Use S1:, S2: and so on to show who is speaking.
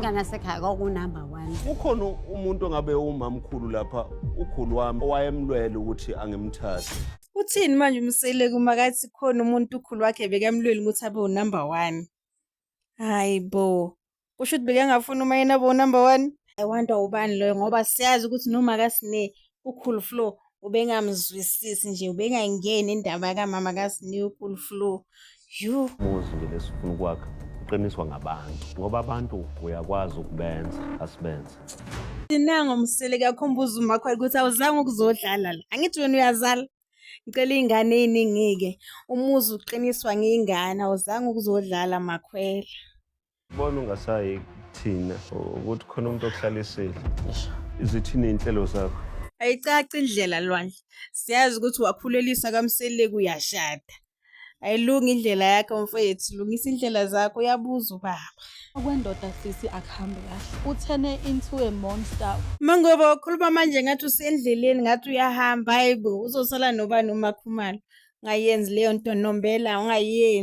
S1: ingane yasekhaya kwakunumber 1.
S2: Ukhona umuntu ongabe umamkhulu lapha, ukhulu wami owayemlwela ukuthi angimthathe.
S3: Uthini manje umseleki uma kathi khona umuntu ukhulu wakhe bekamlweli ukuthi abe unumber 1? Hayi bo. Kusho ukuthi bekangafuni uma yena abe unumber 1? I wonder ubani loyo ngoba siyazi ukuthi noma kaSine ukhulu Flo ubengamzwisisi nje ubengayingeni indaba kamama kaSine ukhulu Flo. Yu.
S2: Umuzi nje lesifuna ukwakha uqiniswa ngabantu ngoba abantu uyakwazi ukubenza asibenze.
S3: Sinanga umseleki akhombuza uMakhwela ukuthi awuzange ukuzodlala la. Angithi wena uyazala. Ngicela ingane eziningi-ke. Umuzi uqiniswa ngingane awuzange ukuzodlala Makhwela.
S2: Bona ungasayi kuthina ukuthi khona umuntu okuhlalisile. Izithini inhlelo zakho?
S3: Ayicaci indlela Lwandle. Siyazi ukuthi wakhulelisa kaMseleki uyashada. Ayilungi indlela yakhe mfowethu, lungisa indlela zakho uyabuza ubaba.
S4: Okwendoda sisi akuhambi kahle. Uthene into a monster.
S3: Mangoba wakhuluma manje ngathi usendleleni ngathi uyahamba hayibo uzosala nobani uMakhumalo. Ungayenzi leyo nto nombela ungayenzi.